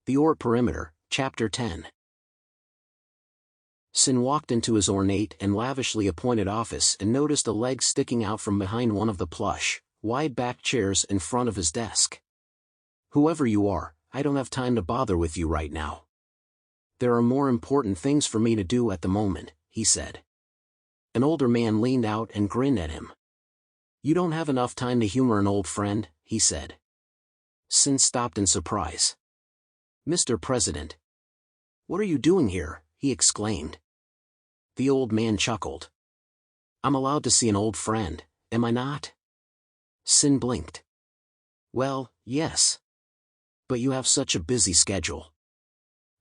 The Oort Perimeter, Chapter 10. Sin walked into his ornate and lavishly appointed office and noticed a leg sticking out from behind one of the plush, wide-backed chairs in front of his desk. "Whoever you are, I don't have time to bother with you right now. There are more important things for me to do at the moment," he said. An older man leaned out and grinned at him. "You don't have enough time to humor an old friend," he said. Sin stopped in surprise. "Mr. President. What are you doing here?" he exclaimed. The old man chuckled. "I'm allowed to see an old friend, am I not?" Sin blinked. "Well, yes. But you have such a busy schedule.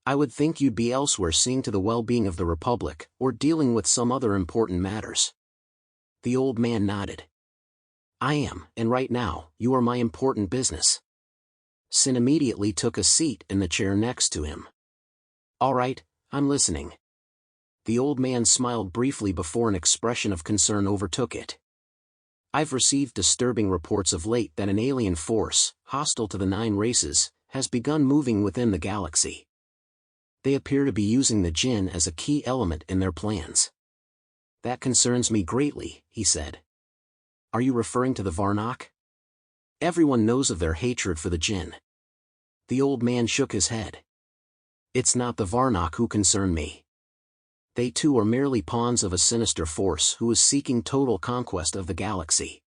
I would think you'd be elsewhere seeing to the well-being of the Republic, or dealing with some other important matters." The old man nodded. "I am, and right now, you are my important business." Sin immediately took a seat in the chair next to him. "All right, I'm listening." The old man smiled briefly before an expression of concern overtook it. "I've received disturbing reports of late that an alien force, hostile to the 9 races, has begun moving within the galaxy. They appear to be using the Jinn as a key element in their plans. That concerns me greatly," he said. "Are you referring to the Varnock? Everyone knows of their hatred for the Jinn." The old man shook his head. "It's not the Varnock who concern me. They too are merely pawns of a sinister force who is seeking total conquest of the galaxy."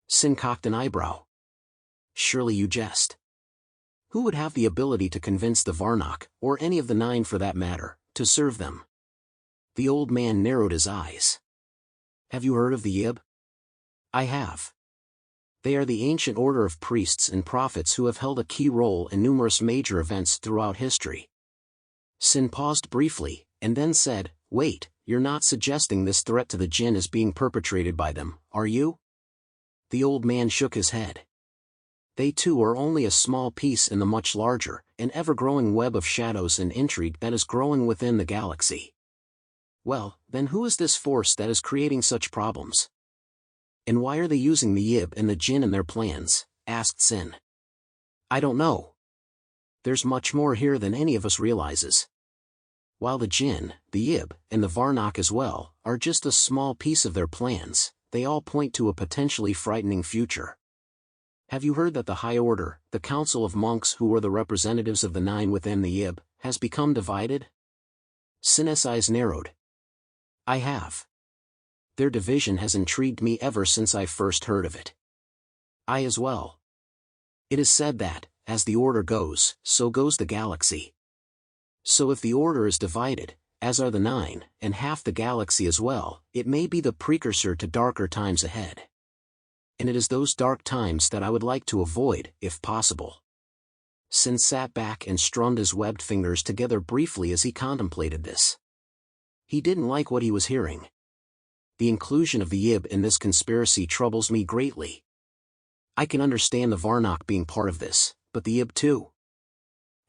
Sin cocked an eyebrow. "Surely you jest. Who would have the ability to convince the Varnock, or any of the 9 for that matter, to serve them?" The old man narrowed his eyes. "Have you heard of the Yib?" "I have. They are the ancient order of priests and prophets who have held a key role in numerous major events throughout history." Sin paused briefly, and then said, "Wait, you're not suggesting this threat to the Jinn is being perpetrated by them, are you?" The old man shook his head. "They too are only a small piece in the much larger, and ever-growing web of shadows and intrigue that is growing within the galaxy." "Well, then who is this force that is creating such problems? And why are they using the Yib and the Jinn in their plans?" asked Sin. "I don't know. There's much more here than any of us realizes. While the Jinn, the Yib, and the Varnock as well, are just a small piece of their plans, they all point to a potentially frightening future. Have you heard that the High Order, the Council of Monks who were the representatives of the 9 within the Yib, has become divided?" Sin's eyes narrowed. "I have. Their division has intrigued me ever since I first heard of it. I as well. It is said that, as the Order goes, so goes the galaxy. So if the Order is divided, as are the 9, and half the galaxy as well, it may be the precursor to darker times ahead. And it is those dark times that I would like to avoid, if possible." Sin sat back and strummed his webbed fingers together briefly as he contemplated this. He didn't like what he was hearing. "The inclusion of the Yib in this conspiracy troubles me greatly. I can understand the Varnock being part of this, but the Yib too.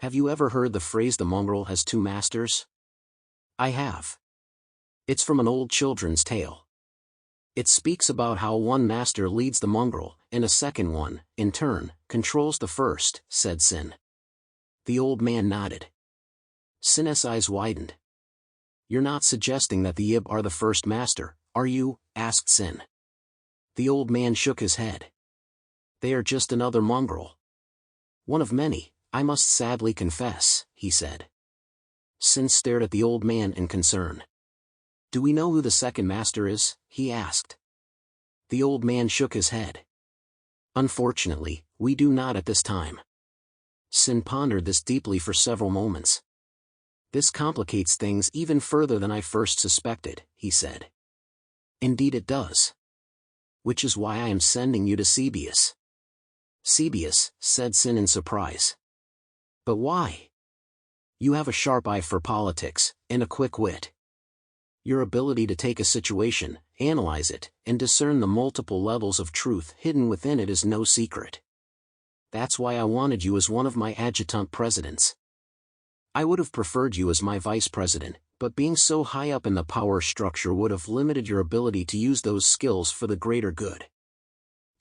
Have you ever heard the phrase 'the mongrel has 2 masters'? I have. It's from an old children's tale. It speaks about how one master leads the mongrel, and a second one, in turn, controls the first," said Sin. The old man nodded. Sin's eyes widened. "You're not suggesting that the Yib are the first master, are you?" asked Sin. The old man shook his head. "They are just another mongrel. One of many, I must sadly confess," he said. Sin stared at the old man in concern. "Do we know who the second master is?" he asked. The old man shook his head. "Unfortunately, we do not at this time." Sin pondered this deeply for several moments. "This complicates things even further than I first suspected," he said. "Indeed it does. Which is why I am sending you to Cebius." "Cebius," said Sin in surprise. "But why?" "You have a sharp eye for politics, and a quick wit. Your ability to take a situation, analyze it, and discern the multiple levels of truth hidden within it is no secret. That's why I wanted you as one of my adjutant presidents. I would have preferred you as my vice president, but being so high up in the power structure would have limited your ability to use those skills for the greater good.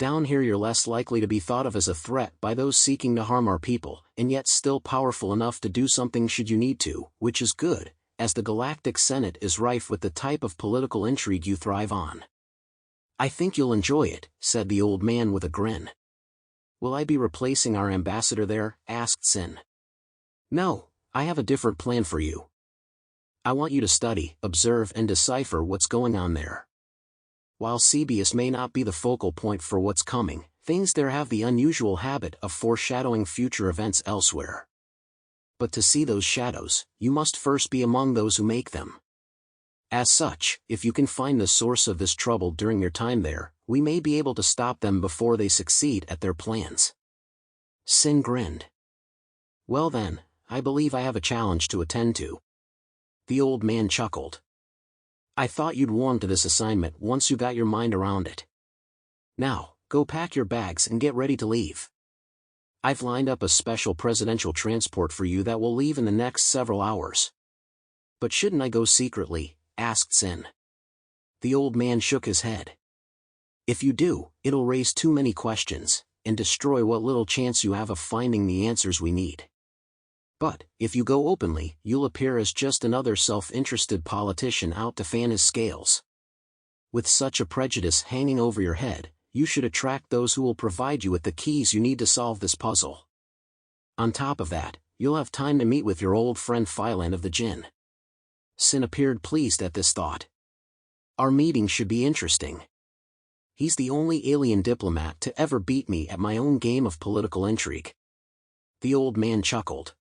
Down here you're less likely to be thought of as a threat by those seeking to harm our people, and yet still powerful enough to do something should you need to, which is good, as the Galactic Senate is rife with the type of political intrigue you thrive on. I think you'll enjoy it, said the old man with a grin. Will I be replacing our ambassador there? Asked Sin. No, I have a different plan for you. I want you to study, observe and decipher what's going on there. While Cebius may not be the focal point for what's coming, things there have the unusual habit of foreshadowing future events elsewhere. But to see those shadows, you must first be among those who make them. As such, if you can find the source of this trouble during your time there, we may be able to stop them before they succeed at their plans. Sin grinned. Well then, I believe I have a challenge to attend to. The old man chuckled. I thought you'd warm to this assignment once you got your mind around it. Now, go pack your bags and get ready to leave. I've lined up a special presidential transport for you that will leave in the next several hours. But shouldn't I go secretly? Asked Sin. The old man shook his head. If you do, it'll raise too many questions, and destroy what little chance you have of finding the answers we need. But, if you go openly, you'll appear as just another self-interested politician out to fan his scales. With such a prejudice hanging over your head, you should attract those who will provide you with the keys you need to solve this puzzle. On top of that, you'll have time to meet with your old friend Phylan of the Jinn. Sin appeared pleased at this thought. Our meeting should be interesting. He's the only alien diplomat to ever beat me at my own game of political intrigue. The old man chuckled.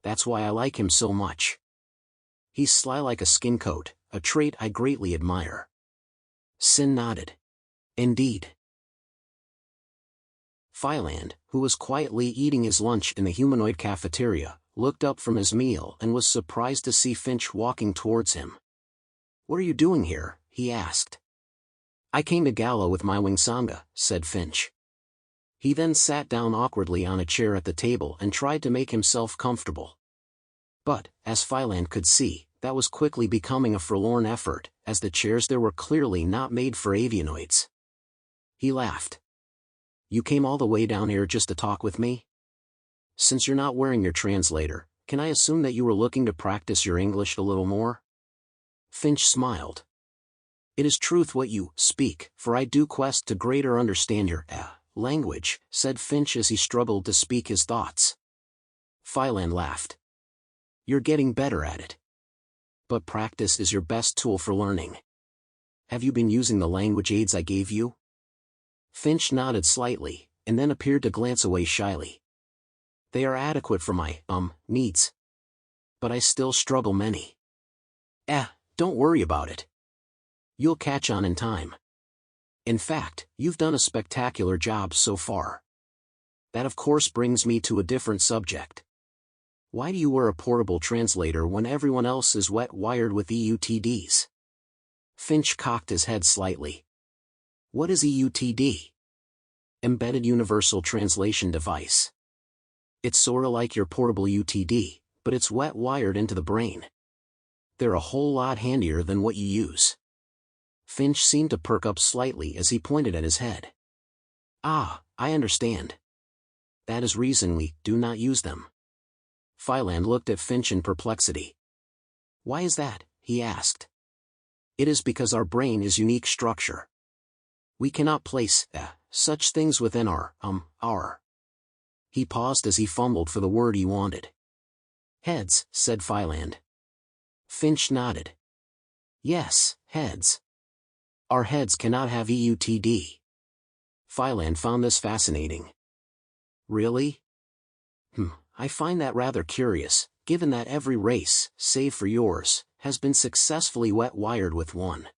That's why I like him so much. He's sly like a skin coat, a trait I greatly admire. Sin nodded. Indeed. Phyland, who was quietly eating his lunch in the humanoid cafeteria, looked up from his meal and was surprised to see Finch walking towards him. What are you doing here? He asked. I came to Gala with my wing Sangha, said Finch. He then sat down awkwardly on a chair at the table and tried to make himself comfortable. But, as Phyland could see, that was quickly becoming a forlorn effort, as the chairs there were clearly not made for avianoids. He laughed. You came all the way down here just to talk with me? Since you're not wearing your translator, can I assume that you were looking to practice your English a little more? Finch smiled. It is truth what you speak, for I do quest to greater understand your language, said Finch as he struggled to speak his thoughts. Phyland laughed. You're getting better at it. But practice is your best tool for learning. Have you been using the language aids I gave you? Finch nodded slightly, and then appeared to glance away shyly. They are adequate for my, needs. But I still struggle many. Don't worry about it. You'll catch on in time. In fact, you've done a spectacular job so far. That of course brings me to a different subject. Why do you wear a portable translator when everyone else is wet-wired with EUTDs? Finch cocked his head slightly. What is EUTD? Embedded Universal Translation Device. It's sorta like your portable UTD, but it's wet-wired into the brain. They're a whole lot handier than what you use. Finch seemed to perk up slightly as he pointed at his head. Ah, I understand. That is reason we do not use them. Phyland looked at Finch in perplexity. Why is that? He asked. It is because our brain is unique structure. We cannot place such things within our. He paused as he fumbled for the word he wanted. Heads, said Phyland. Finch nodded. Yes, heads. Our heads cannot have EUTD. Phyland found this fascinating. Really? I find that rather curious, given that every race, save for yours, has been successfully wet-wired with one.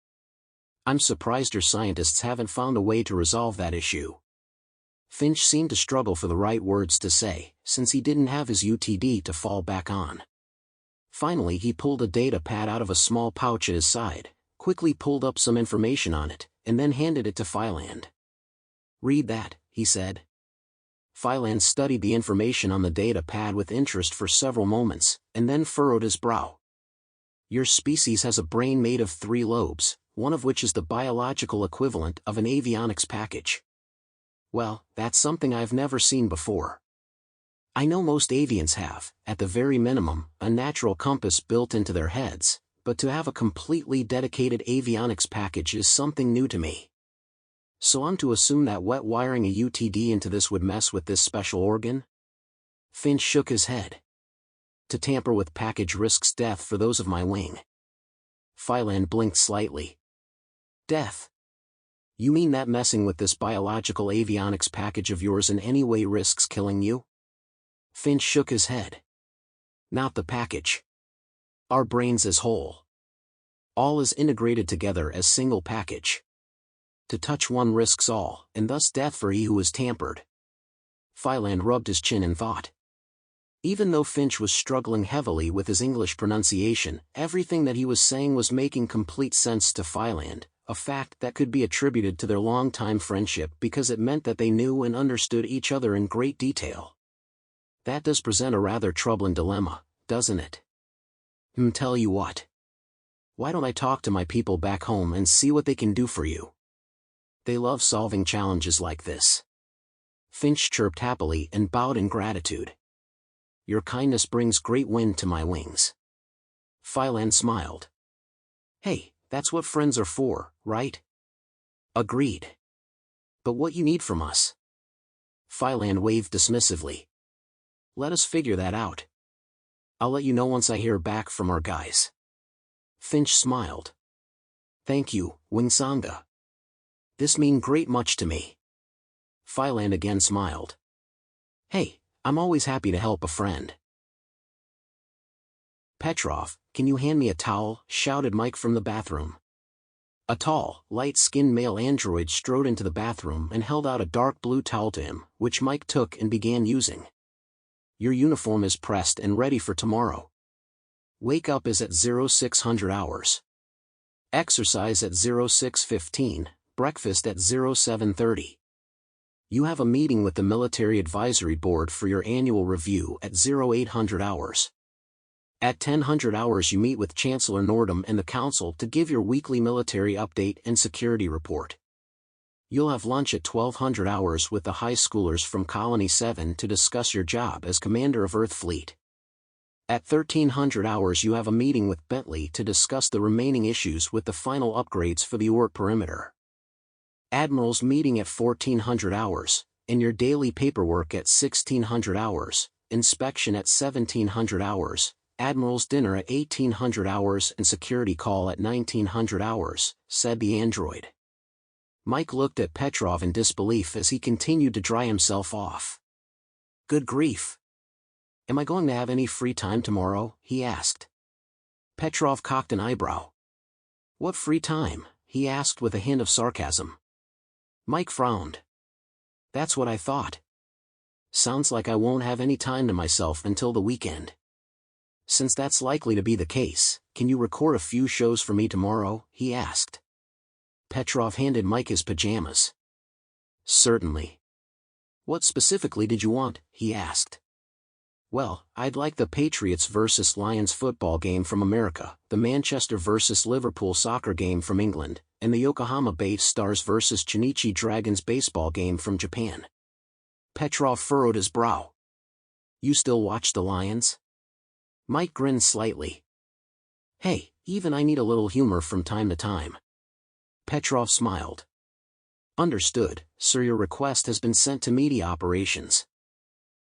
I'm surprised your scientists haven't found a way to resolve that issue. Finch seemed to struggle for the right words to say, since he didn't have his UTD to fall back on. Finally he pulled a data pad out of a small pouch at his side, quickly pulled up some information on it, and then handed it to Phyland. Read that, he said. Phyland studied the information on the data pad with interest for several moments, and then furrowed his brow. Your species has a brain made of 3 lobes, one of which is the biological equivalent of an avionics package. Well, that's something I've never seen before. I know most avians have, at the very minimum, a natural compass built into their heads, but to have a completely dedicated avionics package is something new to me. So I'm to assume that wet wiring a UTD into this would mess with this special organ? Finch shook his head. To tamper with package risks death for those of my wing. Phylan blinked slightly. Death? You mean that messing with this biological avionics package of yours in any way risks killing you? Finch shook his head. Not the package. Our brains as whole. All is integrated together as single package. To touch one risks all, and thus death for he who is tampered. Phylan rubbed his chin in thought. Even though Finch was struggling heavily with his English pronunciation, everything that he was saying was making complete sense to Phylan, a fact that could be attributed to their long-time friendship because it meant that they knew and understood each other in great detail. That does present a rather troubling dilemma, doesn't it? Tell you what. Why don't I talk to my people back home and see what they can do for you? They love solving challenges like this. Finch chirped happily and bowed in gratitude. Your kindness brings great wind to my wings. Phylan smiled. Hey, that's what friends are for, right? Agreed. But what you need from us? Phylan waved dismissively. Let us figure that out. I'll let you know once I hear back from our guys. Finch smiled. Thank you, Wing Sangha. This mean great much to me. Phylan again smiled. Hey, I'm always happy to help a friend. Petrov, can you hand me a towel? Shouted Mike from the bathroom. A tall, light-skinned male android strode into the bathroom and held out a dark blue towel to him, which Mike took and began using. Your uniform is pressed and ready for tomorrow. Wake up is at 0600 hours. Exercise at 0615, breakfast at 0730. You have a meeting with the Military Advisory Board for your annual review at 0800 hours. At 1000 hours you meet with Chancellor Nordum and the Council to give your weekly military update and security report. You'll have lunch at 1200 hours with the high schoolers from Colony 7 to discuss your job as Commander of Earthfleet. At 1300 hours you have a meeting with Bentley to discuss the remaining issues with the final upgrades for the Oort Perimeter. Admirals meeting at 1400 hours, and your daily paperwork at 1600 hours, inspection at 1700 hours, Admiral's dinner at 1800 hours and security call at 1900 hours, said the android. Mike looked at Petrov in disbelief as he continued to dry himself off. Good grief. Am I going to have any free time tomorrow? He asked. Petrov cocked an eyebrow. What free time? He asked with a hint of sarcasm. Mike frowned. That's what I thought. Sounds like I won't have any time to myself until the weekend. Since that's likely to be the case, can you record a few shows for me tomorrow? He asked. Petrov handed Mike his pajamas. Certainly. What specifically did you want? He asked. Well, I'd like the Patriots vs. Lions football game from America, the Manchester vs. Liverpool soccer game from England, and the Yokohama Bay Stars vs. Chunichi Dragons baseball game from Japan. Petrov furrowed his brow. You still watch the Lions? Mike grinned slightly. Hey, even I need a little humor from time to time. Petrov smiled. Understood, sir. Your request has been sent to media operations.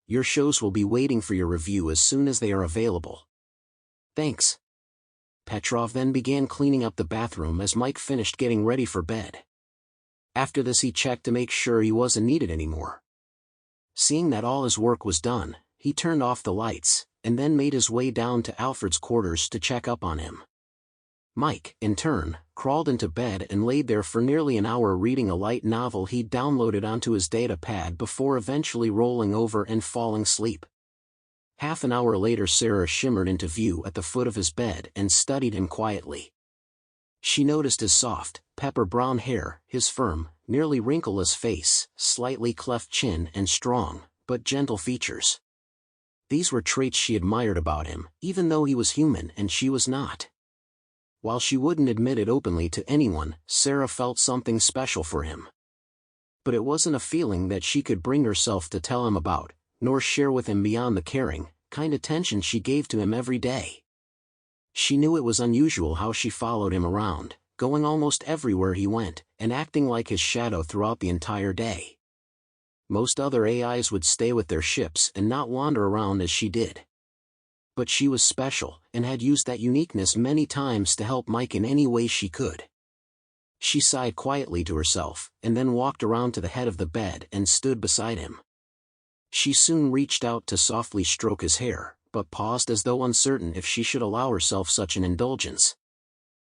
Your shows will be waiting for your review as soon as they are available. Thanks. Petrov then began cleaning up the bathroom as Mike finished getting ready for bed. After this he checked to make sure he wasn't needed anymore. Seeing that all his work was done, he turned off the lights, and then made his way down to Alfred's quarters to check up on him. Mike, in turn, crawled into bed and laid there for nearly an hour reading a light novel he'd downloaded onto his data pad before eventually rolling over and falling asleep. Half an hour later Sarah shimmered into view at the foot of his bed and studied him quietly. She noticed his soft, pepper-brown hair, his firm, nearly wrinkleless face, slightly cleft chin and strong, but gentle features. These were traits she admired about him, even though he was human and she was not. While she wouldn't admit it openly to anyone, Sarah felt something special for him. but it wasn't a feeling that she could bring herself to tell him about, nor share with him beyond the caring, kind attention she gave to him every day. She knew it was unusual how she followed him around, going almost everywhere he went, and acting like his shadow throughout the entire day. Most other AIs would stay with their ships and not wander around as she did. But she was special, and had used that uniqueness many times to help Mike in any way she could. She sighed quietly to herself, and then walked around to the head of the bed and stood beside him. She soon reached out to softly stroke his hair, but paused as though uncertain if she should allow herself such an indulgence.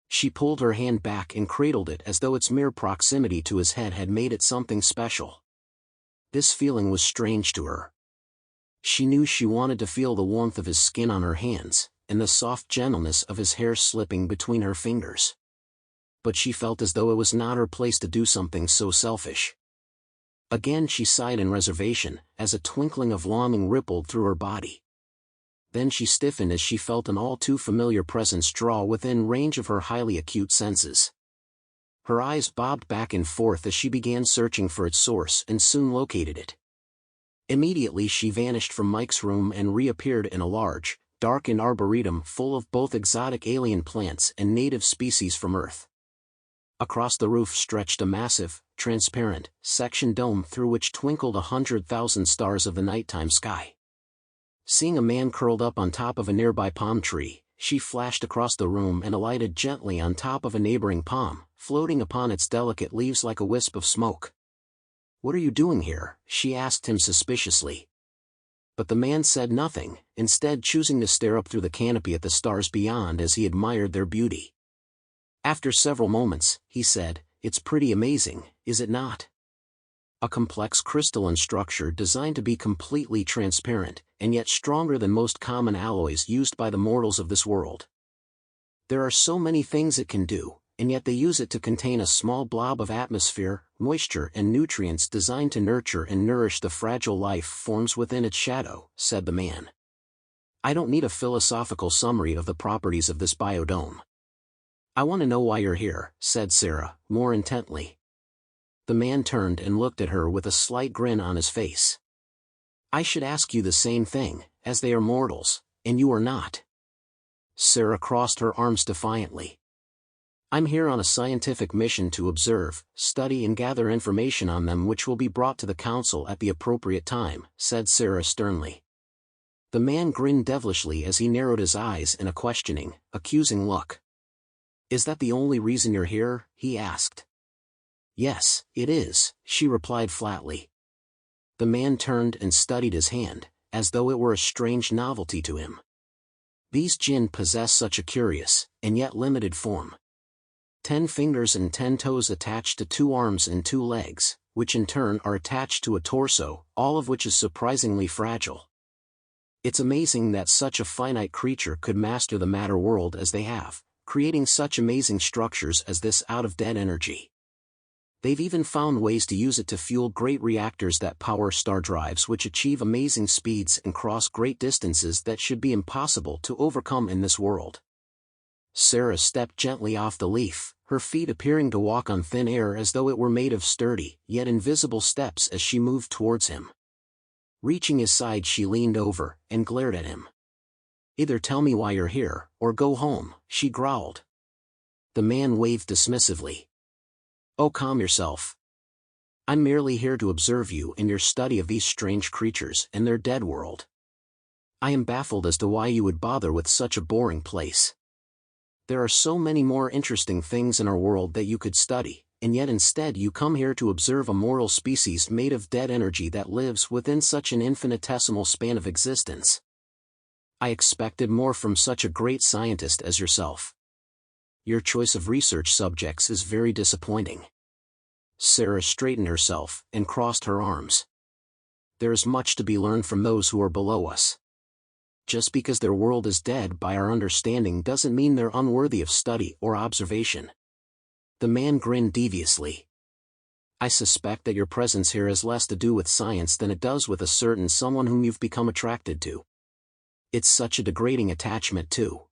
She pulled her hand back and cradled it as though its mere proximity to his head had made it something special. This feeling was strange to her. She knew she wanted to feel the warmth of his skin on her hands, and the soft gentleness of his hair slipping between her fingers. But she felt as though it was not her place to do something so selfish. Again she sighed in reservation, as a twinkling of longing rippled through her body. Then she stiffened as she felt an all-too-familiar presence draw within range of her highly acute senses. Her eyes bobbed back and forth as she began searching for its source and soon located it. Immediately she vanished from Mike's room and reappeared in a large, darkened arboretum full of both exotic alien plants and native species from Earth. Across the roof stretched a massive, transparent, sectioned dome through which twinkled 100,000 stars of the nighttime sky. Seeing a man curled up on top of a nearby palm tree, she flashed across the room and alighted gently on top of a neighboring palm, floating upon its delicate leaves like a wisp of smoke. "What are you doing here?" she asked him suspiciously. But the man said nothing, instead choosing to stare up through the canopy at the stars beyond as he admired their beauty. After several moments, he said, "It's pretty amazing, is it not? A complex crystalline structure designed to be completely transparent, and yet stronger than most common alloys used by the mortals of this world. There are so many things it can do, and yet they use it to contain a small blob of atmosphere, moisture and nutrients designed to nurture and nourish the fragile life forms within its shadow," said the man. "I don't need a philosophical summary of the properties of this biodome. I want to know why you're here," said Sarah, more intently. The man turned and looked at her with a slight grin on his face. "I should ask you the same thing, as they are mortals, and you are not." Sarah crossed her arms defiantly. "I'm here on a scientific mission to observe, study and gather information on them which will be brought to the council at the appropriate time," said Sarah sternly. The man grinned devilishly as he narrowed his eyes in a questioning, accusing look. "Is that the only reason you're here?" he asked. "Yes, it is," she replied flatly. The man turned and studied his hand, as though it were a strange novelty to him. These jinn possess such a curious, and yet limited form. 10 fingers and 10 toes attached to 2 arms and 2 legs, which in turn are attached to a torso, all of which is surprisingly fragile. It's amazing that such a finite creature could master the matter world as they have, creating such amazing structures as this out of dead energy. They've even found ways to use it to fuel great reactors that power star drives which achieve amazing speeds and cross great distances that should be impossible to overcome in this world. Sarah stepped gently off the leaf, her feet appearing to walk on thin air as though it were made of sturdy, yet invisible steps as she moved towards him. Reaching his side she leaned over, and glared at him. "Either tell me why you're here, or go home," she growled. The man waved dismissively. "Oh, calm yourself. I'm merely here to observe you in your study of these strange creatures and their dead world. I am baffled as to why you would bother with such a boring place. There are so many more interesting things in our world that you could study, and yet instead you come here to observe a mortal species made of dead energy that lives within such an infinitesimal span of existence. I expected more from such a great scientist as yourself. Your choice of research subjects is very disappointing." Sarah straightened herself and crossed her arms. "There is much to be learned from those who are below us. Just because their world is dead by our understanding doesn't mean they're unworthy of study or observation." The man grinned deviously. "I suspect that your presence here has less to do with science than it does with a certain someone whom you've become attracted to. It's such a degrading attachment too."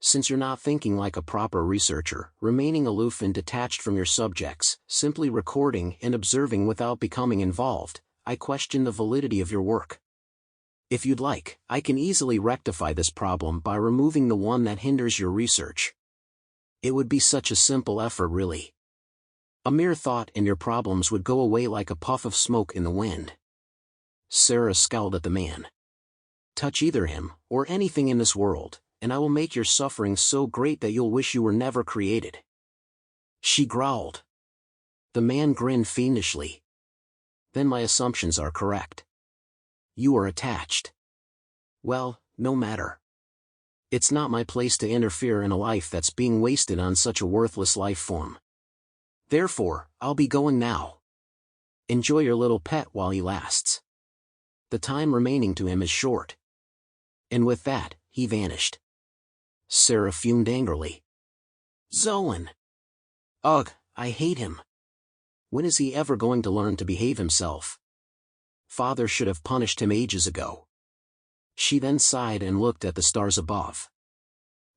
Since you're not thinking like a proper researcher, remaining aloof and detached from your subjects, simply recording and observing without becoming involved, I question the validity of your work. If you'd like, I can easily rectify this problem by removing the one that hinders your research. It would be such a simple effort, really. A mere thought and your problems would go away like a puff of smoke in the wind. Sarah scowled at the man. Touch either him, or anything in this world, and I will make your suffering so great that you'll wish you were never created. She growled. The man grinned fiendishly. Then my assumptions are correct. You are attached. Well, no matter. It's not my place to interfere in a life that's being wasted on such a worthless life form. Therefore, I'll be going now. Enjoy your little pet while he lasts. The time remaining to him is short. And with that, he vanished. Sarah fumed angrily. Zoan! Ugh, I hate him. When is he ever going to learn to behave himself? Father should have punished him ages ago. She then sighed and looked at the stars above.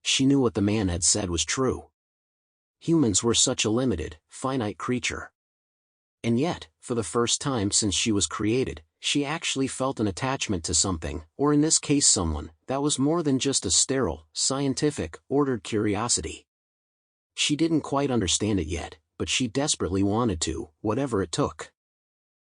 She knew what the man had said was true. Humans were such a limited, finite creature. And yet, for the first time since she was created, she actually felt an attachment to something, or in this case someone, that was more than just a sterile, scientific, ordered curiosity. She didn't quite understand it yet, but she desperately wanted to, whatever it took.